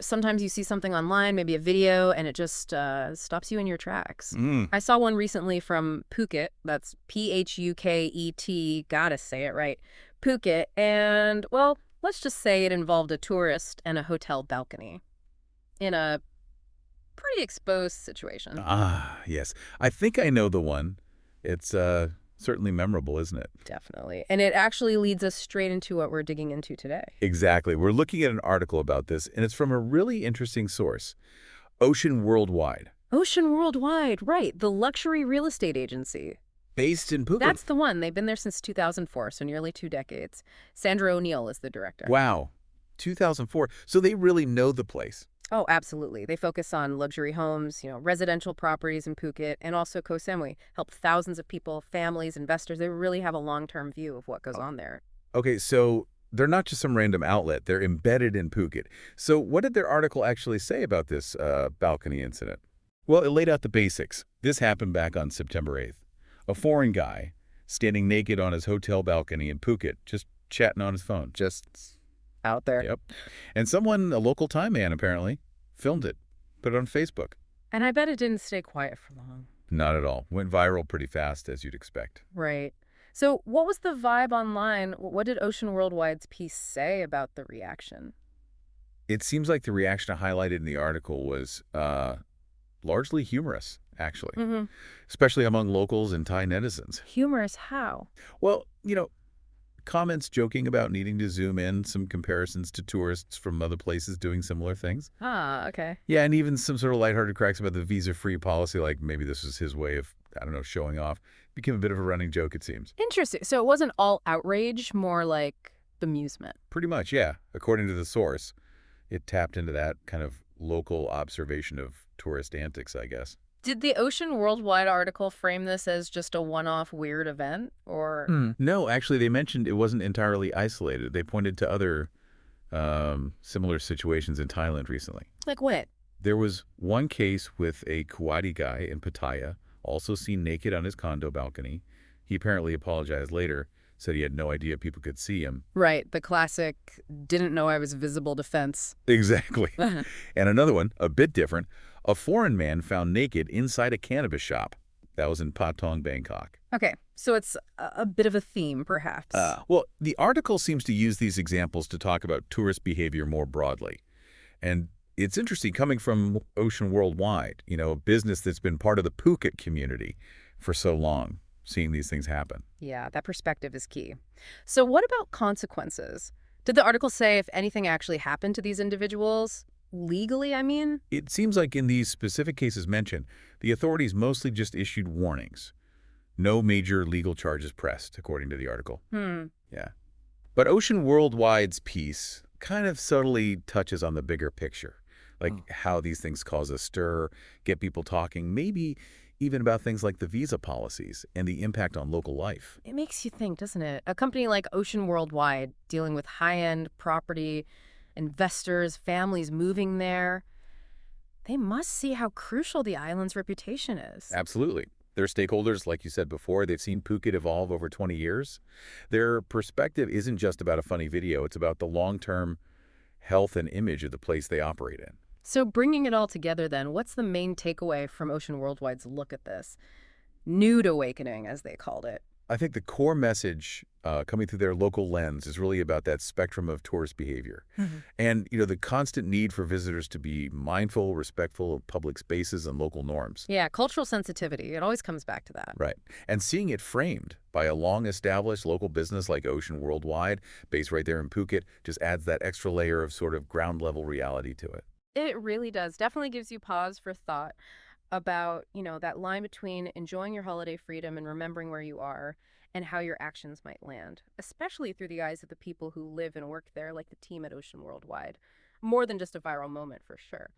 Sometimes you see something online, maybe a video, and it just stops you in your tracks. Mm. I saw one recently from Phuket. That's Phuket. Gotta say it right. Phuket. And, well, let's just say it involved a tourist and a hotel balcony in a pretty exposed situation. Ah, yes. I think I know the one. It's certainly memorable, isn't it? Definitely. And it actually leads us straight into what we're digging into today. Exactly. We're looking at an article about this, and it's from a really interesting source, Ocean Worldwide, Ocean Worldwide, right. The luxury real estate agency. based in Phuket. That's the one. They've been there since 2004, so nearly 2 decades. Sandra O'Neill is the director. Wow. 2004. So they really know the place. Oh, absolutely. They focus on luxury homes, residential properties in Phuket, and also Koh Samui. Help thousands of people, families, investors. They really have a long-term view of what goes on there. Okay, so they're not just some random outlet. They're embedded in Phuket. So what did their article actually say about this balcony incident? Well, it laid out the basics. This happened back on September 8th. A foreign guy standing naked on his hotel balcony in Phuket, just chatting on his phone. Just out there. Yep. And someone, a local time man apparently, filmed it, put it on Facebook. And I bet it didn't stay quiet for long. Not at all. Went viral pretty fast, as you'd expect. Right. So what was the vibe online? What did Ocean Worldwide's piece say about the reaction? It seems like the reaction highlighted in the article was largely humorous, actually, Mm-hmm. especially among locals and Thai netizens. Humorous how? Well, comments joking about needing to zoom in, some comparisons to tourists from other places doing similar things. Ah, okay. Yeah, and even some sort of lighthearted cracks about the visa-free policy, like maybe this was his way of, I don't know, showing off. Became a bit of a running joke, it seems. Interesting. So it wasn't all outrage, more like bemusement. Pretty much, yeah. According to the source, it tapped into that kind of local observation of tourist antics, I guess. Did the Ocean Worldwide article frame this as just a one-off weird event, or? No, actually, they mentioned it wasn't entirely isolated. They pointed to other similar situations in Thailand recently. Like what? There was one case with a Kuwaiti guy in Pattaya, also seen naked on his condo balcony. He apparently apologized later, said he had no idea people could see him. Right, the classic, didn't know I was visible defense. Exactly. And another one, a bit different, a foreign man found naked inside a cannabis shop. That was in Patong, Bangkok. Okay, so it's a bit of a theme, perhaps. Well, the article seems to use these examples to talk about tourist behavior more broadly. And it's interesting coming from Ocean Worldwide, a business that's been part of the Phuket community for so long, seeing these things happen. Yeah, that perspective is key. So what about consequences? Did the article say if anything actually happened to these individuals? Legally, I mean? It seems like in these specific cases mentioned, the authorities mostly just issued warnings. No major legal charges pressed, according to the article. Yeah. But Ocean Worldwide's piece kind of subtly touches on the bigger picture, like how these things cause a stir, get people talking, maybe even about things like the visa policies and the impact on local life. It makes you think, doesn't it? A company like Ocean Worldwide dealing with high-end property, investors, families moving there, they must see how crucial the island's reputation is. Absolutely. Their stakeholders, like you said before, they've seen Phuket evolve over 20 years. Their perspective isn't just about a funny video. It's about the long-term health and image of the place they operate in. So bringing it all together then, what's the main takeaway from Ocean Worldwide's look at this? Nude awakening, as they called it. I think the core message coming through their local lens is really about that spectrum of tourist behavior. And, the constant need for visitors to be mindful, respectful of public spaces and local norms. Yeah, cultural sensitivity. It always comes back to that. Right. And seeing it framed by a long-established local business like Ocean Worldwide, based right there in Phuket, just adds that extra layer of sort of ground-level reality to it. It really does. Definitely gives you pause for thought about, that line between enjoying your holiday freedom and remembering where you are and how your actions might land, especially through the eyes of the people who live and work there, like the team at Ocean Worldwide. More than just a viral moment, for sure.